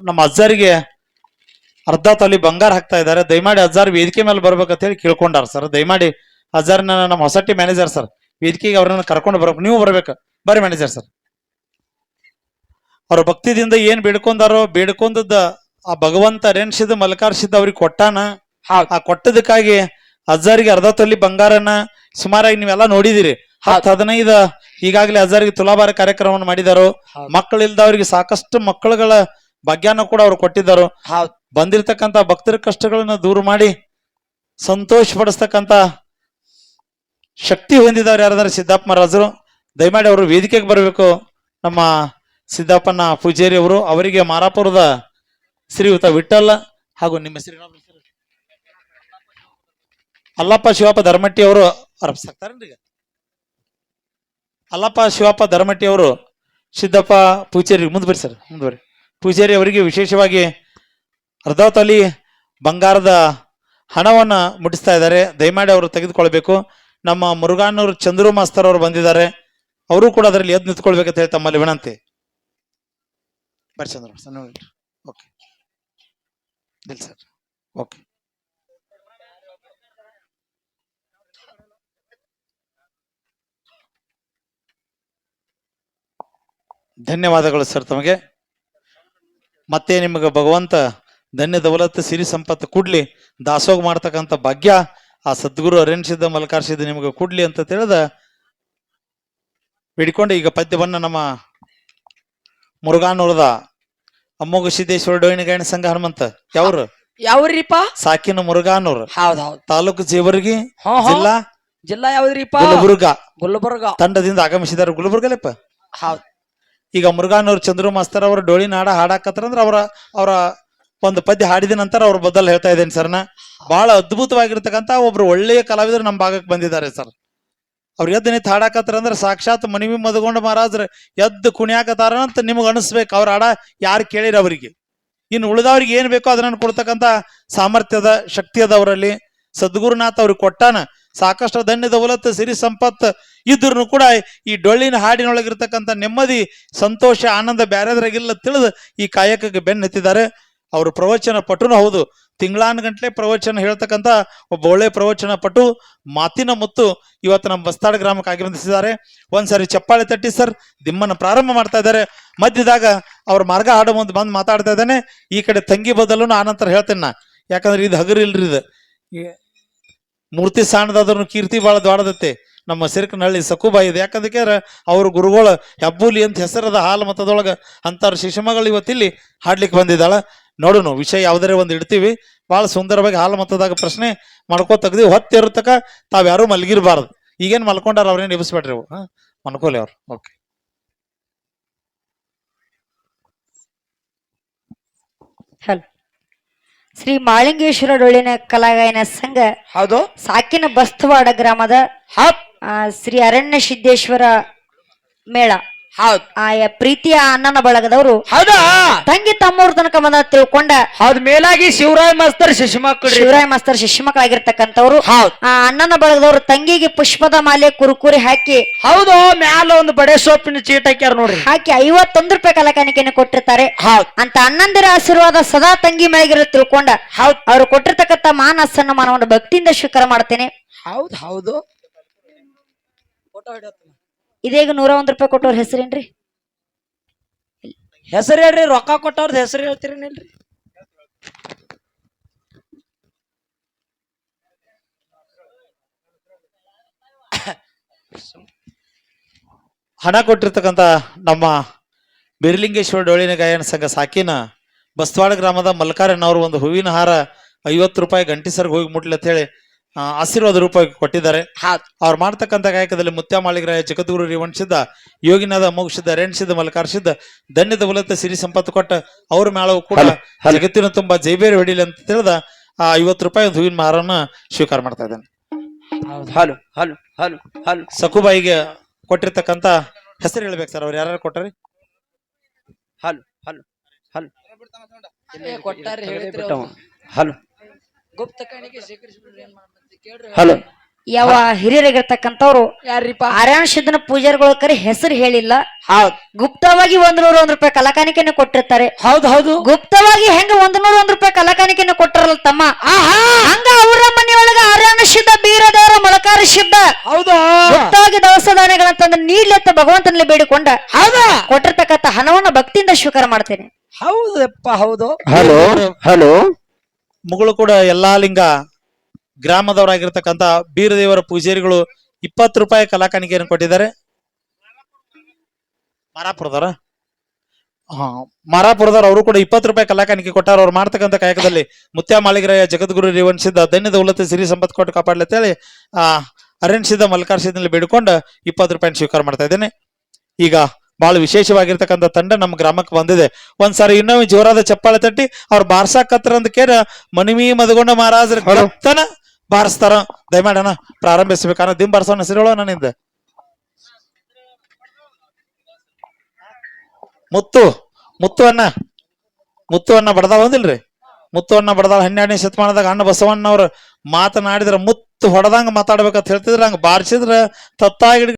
ನಮ್ಮ ಅಜ್ಜಾರಿಗೆ ಅರ್ಧ ತೊಲಿ ಬಂಗಾರ ಹಾಕ್ತಾ ಇದ್ದಾರೆ. ದಯಮಾಡಿ ಅಜ್ಜಾರ್ ವೇದಿಕೆ ಮೇಲೆ ಬರ್ಬೇಕಂತ ಹೇಳಿ ಕೇಳ್ಕೊಂಡಾರ ಸರ್. ದಯಮಾಡಿ ಅಜ್ಜಾರ್ನ ನಮ್ಮ ಹೊಸಟ್ಟಿ ಮ್ಯಾನೇಜರ್ ಸರ್ ವೇದಿಕೆಗೆ ಅವ್ರನ್ನ ಕರ್ಕೊಂಡು ಬರ್ಬೇಕು. ನೀವು ಬರ್ಬೇಕು, ಬರ್ರಿ ಮ್ಯಾನೇಜರ್ ಸರ್. ಅವ್ರ ಭಕ್ತಿದಿಂದ ಏನ್ ಬೇಡ್ಕೊಂಡಾರೋ ಬೇಡ್ಕೊಂಡದ ಆ ಭಗವಂತ ರೆನ್ಸಿದ್ ಮಲ್ಕಾರ್ಸಿದ್ ಅವ್ರಿಗೆ ಕೊಟ್ಟಾನ. ಆ ಕೊಟ್ಟದಕ್ಕಾಗಿ ಅಜ್ಜಾರಿಗೆ ಅರ್ಧ ತೊಲಿ ಬಂಗಾರನ ಸುಮಾರಾಗಿ ನೀವೆಲ್ಲ ನೋಡಿದಿರಿ. 10-15 ಈಗಾಗಲೇ ಅಜ್ಜಾರಿಗೆ ತುಲಾಭಾರ ಕಾರ್ಯಕ್ರಮವನ್ನು ಮಾಡಿದಾರು. ಮಕ್ಕಳಿಲ್ದವ್ರಿಗೆ ಸಾಕಷ್ಟು ಮಕ್ಕಳುಗಳ ಭಾಗ್ಯನ ಕೂಡ ಅವ್ರು ಕೊಟ್ಟಿದ್ದಾರೆ. ಬಂದಿರತಕ್ಕಂತ ಭಕ್ತರ ಕಷ್ಟಗಳನ್ನ ದೂರ ಮಾಡಿ ಸಂತೋಷ ಪಡಿಸ್ತಕ್ಕಂತ ಶಕ್ತಿ ಹೊಂದಿದವ್ರು ಯಾರಾದ್ರೂ ಸಿದ್ದಪ್ಪ ಮಹಾರಾಜರು. ದಯಮಾಡಿ ಅವರು ವೇದಿಕೆಗೆ ಬರಬೇಕು. ನಮ್ಮ ಸಿದ್ದಪ್ಪನ ಪೂಜಾರಿ ಅವರು, ಅವರಿಗೆ ಮಾರಾಪುರದ ಶ್ರೀಯುತ ವಿಠ್ಠಲ ಹಾಗೂ ನಿಮ್ಮ ಶ್ರೀ ಅಲ್ಲಪ್ಪ ಶಿವಪ್ಪ ಧರ್ಮಟ್ಟಿ ಅವರು ಅರ್ಪಿಸ್ತಾರೇನ್ರಿ. ಅಲ್ಲಪ್ಪ ಶಿವಪ್ಪ ಧರ್ಮಟ್ಟಿ ಅವರು ಸಿದ್ದಪ್ಪ ಪೂಜಾರಿ ಮುಂದೆ ಬರ್ರಿ ಸರ್, ಮುಂದೆ ಬರ್ರಿ. ಪೂಜಾರಿ ಅವರಿಗೆ ವಿಶೇಷವಾಗಿ ಅರ್ಧ ತೊಲಿ ಬಂಗಾರದ ಹಣವನ್ನ ಮುಟ್ಟಿಸ್ತಾ ಇದ್ದಾರೆ. ದಯಮಾಡಿ ಅವರು ತೆಗೆದುಕೊಳ್ಬೇಕು. ನಮ್ಮ ಮುರುಘಾನೂರು ಚಂದ್ರು ಮಾಸ್ತರ್ ಅವರು ಬಂದಿದ್ದಾರೆ. ಅವರು ಕೂಡ ಅದರಲ್ಲಿ ಎದ್ದು ನಿಂತ್ಕೊಳ್ಬೇಕಂತ ಹೇಳಿ ತಮ್ಮಲ್ಲಿ ವಿನಂತಿ. ಬರ್ರಿ ಚಂದ್ರ ಓಕೆ ದಿಲ್ ಸರ್ ಓಕೆ. ಧನ್ಯವಾದಗಳು ಸರ್ ತಮಗೆ. ಮತ್ತೆ ನಿಮಗೆ ಭಗವಂತ ಧನ್ಯ ದೌಲತ್ ಸಿರಿ ಸಂಪತ್ತು ಕೊಡ್ಲಿ, ದಾಸೋಗ ಮಾಡ್ತಕ್ಕಂಥ ಭಾಗ್ಯ ಆ ಸದ್ಗುರು ಅರೆನ್ಸಿದ್ದ ಮಲ್ಕಾರ್ಸಿದ್ದ ನಿಮಗೆ ಕೊಡ್ಲಿ ಅಂತ ತಿಳಿದ ಬೇಡಿಕೊಂಡು ಈಗ ಪದ್ಯವನ್ನ ನಮ್ಮ ಮುರುಘಾನೂರದ ಅಮ್ಮೋಘ ಸಿದ್ದೇಶ್ವರ ಡೋಯಿನ ಗಾಯನ ಸಂಘ ಹನುಮಂತ ಯಾವ್ರು ಯಾವ್ರಿಪ್ಪ? ಸಾಕಿನ ಮುರುಘಾನೂರ್, ಹೌದೌದು, ತಾಲೂಕು ಜೇವರ್ಗಿ, ಜಿಲ್ಲಾ ಜಿಲ್ಲಾ ಯಾವ್ದ್ರಿಪ್ಪ? ಗುಲ್ಬರ್ಗ ತಂಡದಿಂದ ಆಗಮಿಸಿದ್ದಾರೆ. ಗುಲ್ಬರ್ಗಲ್ಲಪ್ಪ. ಹೌದು. ಈಗ ಮುರುಘಾನೂರ್ ಚಂದ್ರು ಮಾಸ್ತರ್ ಅವರ ಡೋಳಿನ ಹಾಡ ಹಾಡಾಕತ್ತಾರಂದ್ರ ಅವರ ಒಂದು ಪದ್ಯ ಹಾಡಿದ ನಂತರ ಅವ್ರ ಬದಲು ಹೇಳ್ತಾ ಇದ್ದೇನೆ ಸರ್ನ. ಬಹಳ ಅದ್ಭುತವಾಗಿರ್ತಕ್ಕಂಥ ಒಬ್ರು ಒಳ್ಳೆಯ ಕಲಾವಿದರು ನಮ್ಮ ಭಾಗಕ್ಕೆ ಬಂದಿದ್ದಾರೆ ಸರ್. ಅವ್ರು ಎದ್ದು ನಿಂತು ಹಾಡಾಕತ್ತಾರ ಅಂದ್ರೆ ಸಾಕ್ಷಾತ್ ಮನಿವಿ ಮದಗೊಂಡ ಮಹಾರಾಜ್ರ ಎದ್ದು ಕುಣಿಯಾಕತ್ತಾರ ಅಂತ ನಿಮಗೆ ಅನಿಸ್ಬೇಕು. ಅವ್ರ ಹಾಡ ಯಾರು ಕೇಳಿರ ಅವರಿಗೆ. ಇನ್ನು ಉಳಿದವ್ರಿಗೆ ಏನ್ ಬೇಕೋ ಅದನ್ನ ಕೊಡ್ತಕ್ಕಂಥ ಸಾಮರ್ಥ್ಯದ ಶಕ್ತಿ ಅದ ಅವರಲ್ಲಿ. ಸದ್ಗುರುನಾಥ್ ಅವ್ರಿಗೆ ಕೊಟ್ಟಾನ. ಸಾಕಷ್ಟು ಧನ್ಯ ದೌಲತ್ ಸಿರಿ ಸಂಪತ್ ಇದ್ರು ಕೂಡ ಈ ಡೊಳ್ಳಿನ ಹಾಡಿನೊಳಗಿರ್ತಕ್ಕಂಥ ನೆಮ್ಮದಿ, ಸಂತೋಷ, ಆನಂದ ಬ್ಯಾರೆದ್ರಾಗಿಲ್ಲ ತಿಳಿದು ಈ ಕಾಯಕಕ್ಕೆ ಬೆನ್ನತ್ತಿದ್ದಾರೆ. ಅವರು ಪ್ರವಚನ ಪಟುನು ಹೌದು. ತಿಂಗಳಾನುಗಂಟ್ಲೆ ಪ್ರವಚನ ಹೇಳ್ತಕ್ಕಂಥ ಒಬ್ಬ ಒಳ್ಳೆ ಪ್ರವಚನ ಪಟು, ಮಾತಿನ ಮುತ್ತು ಇವತ್ತು ನಮ್ಮ ಬಸ್ತಾಡ್ ಗ್ರಾಮಕ್ಕೆ ಆಗಮಿಸಿದ್ದಾರೆ. ಒಂದ್ಸರಿ ಚಪ್ಪಾಳೆ ತಟ್ಟಿ ಸರ್. ದಿಮ್ಮನ ಪ್ರಾರಂಭ ಮಾಡ್ತಾ ಇದ್ದಾರೆ. ಮಧ್ಯದಾಗ ಅವ್ರ ಮಾರ್ಗ ಹಾಡು ಮುಂದೆ ಬಂದು ಮಾತಾಡ್ತಾ ಇದ್ದಾನೆ. ಈ ಕಡೆ ತಂಗಿ ಬದಲು ಆನಂತರ ಹೇಳ್ತೇನೆ ನಾ, ಯಾಕಂದ್ರೆ ಇದು ಹಗರಿಲ್ರಿ. ಇದು ಮೂರ್ತಿ ಸಾಣದಾದ್ರೂ ಕೀರ್ತಿ ಬಹಳ ದೊಡ್ಡದತ್ತೆ. ನಮ್ಮ ಸಿರ್ಕನಹಳ್ಳಿ ಸಕುಬಾಯಿ ಇದೆ. ಯಾಕಂದ್ರೆ ಅವ್ರ ಗುರುಗಳು ಹೆಬ್ಬೂಲಿ ಅಂತ ಹೆಸರದ ಹಾಲು ಮತದೊಳಗ ಅಂತಾರ ಶಿಶುಮಗಳು ಇವತ್ತಿಲ್ಲಿ ಹಾಡ್ಲಿಕ್ಕೆ ಬಂದಿದ್ದಾಳ. ನೋಡೋಣ ವಿಷಯ ಯಾವ್ದಾರೆ ಒಂದು ಇಡ್ತೀವಿ. ಬಹಳ ಸುಂದರವಾಗಿ ಹಾಲು ಮತದಾಗ ಪ್ರಶ್ನೆ ಮಾಡ್ಕೋ ತೆಗ್ದಿವಿ. ಹೊತ್ತಿರತಕ್ಕ ತಾವ್ಯಾರು ಮಲ್ಗಿರ್ಬಾರ್ದು. ಈಗೇನ್ ಮಲ್ಕೊಂಡಾರ ಅವ್ರೇನ್ ಎಬ್ಬಿಸ್ಬೇಡ್ರಿ ಅವು, ಮನ್ಕೋಲಿ ಅವ್ರು. ಓಕೆ. ಹಲೋ. ಶ್ರೀ ಮಾಳಿಂಗೇಶ್ವರ ಡೊಳ್ಳಿನ ಕಲಾಗಾಯನ ಸಂಘ ಹೌದು ಸಾಕಿನ ಬಸ್ತವಾಡ ಗ್ರಾಮದ ಶ್ರೀ ಅರಣ್ಯ ಸಿದ್ದೇಶ್ವರ ಮೇಳ. ಹೌದು. ಆಯಾ ಪ್ರೀತಿಯ ಅಣ್ಣನ ಬಳಗದವರು ಹೌದಾ ತಂಗಿ ತಮ್ಮೂರ್ ತನಕ ಬಂದ ತಿಳ್ಕೊಂಡ. ಹೌದು. ಮೇಲಾಗಿ ಶಿವರಾಯ ಮಾಸ್ತರ್ ಶಿಶುಮಕ್ಕಳಾಗಿರ್ತಕ್ಕಂಥವ್ರು. ಆ ಅಣ್ಣನ ಬಳಗದವರು ತಂಗಿಗೆ ಪುಷ್ಪದ ಮಾಲೆ ಕುರುಕುರಿ ಹಾಕಿ, ಹೌದು, ಮ್ಯಾಲ ಒಂದು ಬಡೆ ಸೋಪಿನ ಚೀಟ ಹಾಕ್ಯಾರ ನೋಡ್ರಿ, ಹಾಕಿ 51 ರೂಪಾಯಿ ಕಲಾಕಾಣಿಕೆಯನ್ನು ಕೊಟ್ಟಿರ್ತಾರೆ. ಅಂತ ಅಣ್ಣಂದಿರ ಆಶೀರ್ವಾದ ಸದಾ ತಂಗಿ ಮೇಗಿರ ತಿಳ್ಕೊಂಡ ಅವ್ರು ಕೊಟ್ಟಿರ್ತಕ್ಕಂಥ ಮಾನ ಸನ್ಮಾನವನ್ನು ಭಕ್ತಿಯಿಂದ ಸ್ವೀಕಾರ ಮಾಡ್ತೇನೆ. ಹೌದು ಹೌದು. ಇದೀಗ 101 ರೂಪಾಯಿ ಕೊಟ್ಟವ್ರ ಹೆಸರೇನ್ರಿ? ಹೆಸರು ಹೇಳ್ರಿ. ರೊಕ್ಕ ಕೊಟ್ಟವ್ರದ್ದು ಹೆಸರು ಹೇಳ್ತೀರೇನಿಲ್ರಿ? ಹಣ ಕೊಟ್ಟಿರ್ತಕ್ಕಂಥ ನಮ್ಮ ಬಿರ್ಲಿಂಗೇಶ್ವರ ಡೊಳ್ಳಿನ ಗಾಯನ ಸಂಘ ಸಾಕಿನ ಬಸ್ತವಾಡ ಗ್ರಾಮದ ಮಲ್ಕಾರಣ್ಣವರು ಒಂದು ಹೂವಿನ ಹಾರ 50 ರೂಪಾಯಿ ಗಂಟಿಸರ್ಗೆ ಹೋಗಿ ಮುಟ್ಲಿ ಅಂತ ಹೇಳಿ ಆಶೀರ್ವಾದ ರೂಪಾಯಿ ಕೊಟ್ಟಿದ್ದಾರೆ. ಅವ್ರು ಮಾಡ್ತಕ್ಕಂಥ ಗಾಯಕದಲ್ಲಿ ಮುತ್ಯ ಮಾಳಿಗರಾಯ, ಜಗದ್ಗುರು ರೇವಣಸಿದ್ದ, ಯೋಗಿನಾದ ಮೋಕ್ಷಿದ್ದ, ರೇಣಸಿದ್ದ, ಮಲ್ಕಾರ್ಸಿದ್ದ, ಧನ್ಯದ ಮೂಲತ ಸಿರಿ ಸಂಪತ್ತು ಕೊಟ್ಟ ಅವ್ರ ಮೇಳವು ಕೂಡ ಜಗತ್ತಿನ ತುಂಬಾ ಜೈಬೇರಿ ಹೊಡಿಲಿ ಅಂತ ತಿಳಿದ 50 ರೂಪಾಯಿ ಒಂದು ಹೂವಿನ ಹಾರನ್ನ ಸ್ವೀಕಾರ ಮಾಡ್ತಾ ಇದ್ದಾನೆ. ಸಕುಬಾಯಿಗೆ ಕೊಟ್ಟಿರ್ತಕ್ಕಂಥ ಹೆಸರು ಹೇಳ್ಬೇಕು ಸರ್. ಅವ್ರು ಯಾರು ಕೊಟ್ಟಾರಿ? ಹಲೋ. ಯಾವ ಹಿರಿಯರಾಗಿರ್ತಕ್ಕಂಥವ್ರು ಯಾರಿಪ್ಪ ಆರ್ಯಾಣ ಸಿದ್ಧನ ಪೂಜಾರಿಗಳ ಕರೆ ಹೆಸರು ಹೇಳಿಲ್ಲ. ಹೌದ್ ಗುಪ್ತವಾಗಿ 101 ರೂಪಾಯಿ ಕಲಾಕಾಣಿಕೆಯನ್ನು ಕೊಟ್ಟಿರ್ತಾರೆ. ಹೌದು ಗುಪ್ತವಾಗಿ ಹೆಂಗ 101 ರೂಪಾಯಿ ಕಲಾಕಾಣಿಕೆಯನ್ನು ಕೊಟ್ಟರಲ್ಲ ತಮ್ಮ, ಹಂಗ ಅವರ ಮನೆಯೊಳಗ ಆರ್ಯಾಣ ಸಿದ್ಧ ಬೀರದೇವರ ಮೊಳಕಾರ ಸಿದ್ಧ ಹೌದು ಗುಪ್ತವಾಗಿ ದವಸ ಧಾನ್ಯಗಳಂತಂದ್ರೆ ನೀಡ್ಲೆತ್ತ ಭಗವಂತನಲ್ಲಿ ಬೇಡಿಕೊಂಡ ಹೌದಾ ಕೊಟ್ಟಿರ್ತಕ್ಕಂಥ ಹಣವನ್ನ ಭಕ್ತಿಯಿಂದ ಸ್ವೀಕಾರ ಮಾಡ್ತೇನೆ. ಹೌದಪ್ಪ ಹೌದು. ಹಲೋ ಮುಗಳು ಕೂಡ ಎಲ್ಲಾ ಲಿಂಗ ಗ್ರಾಮದವರಾಗಿರ್ತಕ್ಕಂಥ ಬೀರದೇವರ ಪೂಜಾರಿಗಳು 20 ರೂಪಾಯಿ ಕಲಾಕಾಣಿಕೆಯನ್ನು ಕೊಟ್ಟಿದ್ದಾರೆ. ಮಾರಾಪುರದವರ ಮಾರಾಪುರದವ್ರು ಅವರು ಕೂಡ 20 ರೂಪಾಯಿ ಕಲಾಕಾಣಿಕೆ ಕೊಟ್ಟಾರ. ಅವ್ರು ಮಾಡ್ತಕ್ಕಂಥ ಕಾಯಕದಲ್ಲಿ ಮುತ್ಯ ಮಾಳಿಗರಾಯ ಜಗದ್ಗುರು ರೇವಣಿಸಿದ್ದ ಧನ್ಯದ ಉಲ್ಲತ ಸಿರಿ ಸಂಪತ್ ಕೊಟ್ಟು ಕಾಪಾಡ್ಲಿ ಅಂತೇಳಿ ಅರಣ್ಯಸಿದ್ದ ಮಲ್ಕಾರ ಸಿದ್ದಲ್ಲಿ ಬೇಡಿಕೊಂಡು 20 ರೂಪಾಯಿ ಸ್ವೀಕಾರ ಮಾಡ್ತಾ ಇದ್ದೇನೆ. ಈಗ ಬಹಳ ವಿಶೇಷವಾಗಿರ್ತಕ್ಕಂಥ ತಂಡ ನಮ್ಮ ಗ್ರಾಮಕ್ಕೆ ಬಂದಿದೆ. ಒಂದ್ಸಾರಿ ಇನ್ನೊಮ್ಮೆ ಜೋರಾದ ಚಪ್ಪಾಳೆ ತಟ್ಟಿ ಅವ್ರು ಬಾರ್ಸಾಕತ್ರ ಅಂತ ಕೇರ ಮನಿಮಿ ಮದಗೊಂಡ ಮಹಾರಾಜರ ಕತ್ತನ ಬಾರಿಸ್ತಾರ. ದಯಮಾಡಣ ಪ್ರಾರಂಭಿಸಬೇಕನ್ನ ದಿಂ ಬಾರ್ಸೋಣ ಹೆಸರು ನನ್ನಿಂದ ಮುತ್ತು ಅಣ್ಣ ಬಡದಾಳ ಒಂದಿಲ್ರಿ. ಮುತ್ತು ಅಣ್ಣ ಬಡದಾಳ 12ನೇ ಶತಮಾನದಾಗ ಅಣ್ಣ ಬಸವಣ್ಣವ್ರ ಮಾತನಾಡಿದ್ರ ಮುತ್ತು ಹೊಡೆದಂಗ ಮಾತಾಡ್ಬೇಕಂತ ಹೇಳ್ತಿದ್ರ ಹಂಗ ಬಾರಿಸಿದ್ರ ತತ್ತಾಗಿ